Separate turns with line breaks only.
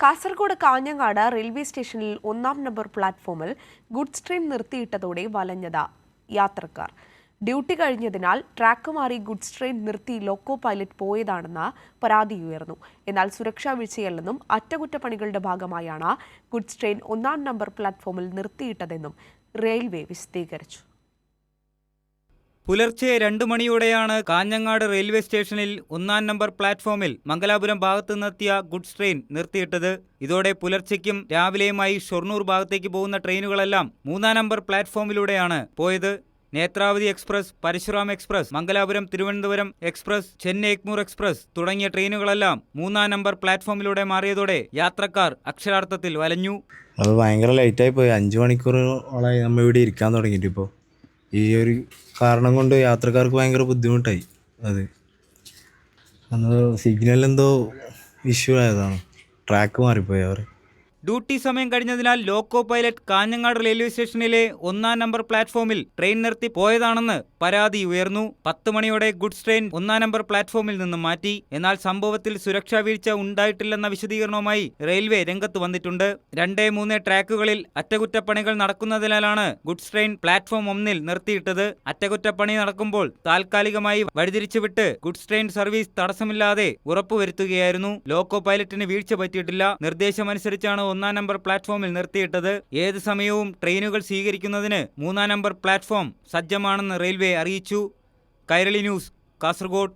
Kasaragod Kanhangad railway സ്റ്റേഷനിൽ 1-ാം number പ്ലാറ്റ്ഫോമിൽ goods train നിർത്തിയിട്ടതോടെ വലഞ്ഞത് യാത്രക്കാർ. ഡ്യൂട്ടി കഴിഞ്ഞതിനാൽ ട്രാക്ക് മാറി ഗുഡ്സ് ട്രെയിൻ നിർത്തി ലോക്കോ പൈലറ്റ് പോയതാണെന്ന് പരാതിയുയർന്നു. എന്നാൽ സുരക്ഷാ വീഴ്ചയല്ലെന്നും അറ്റകുറ്റപ്പണികളുടെ ഭാഗമായാണ് ഗുഡ്സ് ട്രെയിൻ 1-ാം നമ്പർ പ്ലാറ്റ്ഫോമിൽ നിർത്തിയിട്ടതെന്നും റെയിൽവേ വിശദീകരിച്ചു.
പുലർച്ചെ 2 മണിയോടെയാണ് കാഞ്ഞങ്ങാട് റെയിൽവേ സ്റ്റേഷനിൽ 1-ാം നമ്പർ പ്ലാറ്റ്ഫോമിൽ മംഗലാപുരം ഭാഗത്തു നിന്നെത്തിയ ഗുഡ്സ് ട്രെയിൻ നിർത്തിയിട്ടത്. ഇതോടെ പുലർച്ചയ്ക്കും രാവിലെയുമായി ഷൊർണൂർ ഭാഗത്തേക്ക് പോകുന്ന ട്രെയിനുകളെല്ലാം 3-ാം നമ്പർ പ്ലാറ്റ്ഫോമിലൂടെയാണ് പോയത്. Netravati express, Parashuram express, Mangalapuram Thiruvananthapuram express, Chennai Egmore express തുടങ്ങിയ ട്രെയിനുകളെല്ലാം 3-ാം നമ്പർ പ്ലാറ്റ്ഫോമിലൂടെ മാറിയതോടെ യാത്രക്കാർ അക്ഷരാർത്ഥത്തിൽ വലഞ്ഞു.
അത് ഭയങ്കര ലേറ്റായി പോയി. 5 മണിക്കൂറോളായി നമ്മൾ ഇവിടെ ഇരിക്കാൻ തുടങ്ങിയിട്ട്. ഇപ്പോൾ ഈ ഒരു കാരണം കൊണ്ട് യാത്രക്കാർക്ക് ഭയങ്കര ബുദ്ധിമുട്ടായി. അത് അന്ന് സിഗ്നൽ എന്തോ ഇഷ്യൂ ആയതാണ്, ട്രാക്ക് മാറിപ്പോയി. അവർ
ഡ്യൂട്ടി സമയം കഴിഞ്ഞതിനാൽ ലോക്കോ പൈലറ്റ് കാഞ്ഞങ്ങാട് റെയിൽവേ സ്റ്റേഷനിലെ 1-ാം നമ്പർ പ്ലാറ്റ്ഫോമിൽ ട്രെയിൻ നിർത്തി പോയതാണെന്ന് പരാതി ഉയർന്നു. 10 മണിയോടെ ഗുഡ്സ് ട്രെയിൻ 1-ാം നമ്പർ പ്ലാറ്റ്ഫോമിൽ നിന്നും മാറ്റി. എന്നാൽ സംഭവത്തിൽ സുരക്ഷാ വീഴ്ച ഉണ്ടായിട്ടില്ലെന്ന വിശദീകരണവുമായി റെയിൽവേ രംഗത്ത് വന്നിട്ടുണ്ട്. 2-3 ട്രാക്കുകളിൽ അറ്റകുറ്റപ്പണികൾ നടക്കുന്നതിനാലാണ് ഗുഡ്സ് ട്രെയിൻ പ്ലാറ്റ്ഫോം 1-ൽ നിർത്തിയിട്ടത്. അറ്റകുറ്റപ്പണി നടക്കുമ്പോൾ താൽക്കാലികമായി വഴിതിരിച്ചുവിട്ട് ഗുഡ്സ് ട്രെയിൻ സർവീസ് തടസ്സമില്ലാതെ ഉറപ്പുവരുത്തുകയായിരുന്നു. ലോക്കോ പൈലറ്റിന് വീഴ്ച പറ്റിയിട്ടില്ല. നിർദ്ദേശമനുസരിച്ചാണ് 1-ാം നമ്പർ പ്ലാറ്റ്ഫോമിൽ നിർത്തിയിട്ടത്. ഏത് സമയവും ട്രെയിനുകൾ സ്വീകരിക്കുന്നതിന് 3-ാം നമ്പർ പ്ലാറ്റ്ഫോം സജ്ജമാണെന്ന് റെയിൽവേ അറിയിച്ചു. കൈരളി ന്യൂസ്, കാസർഗോഡ്.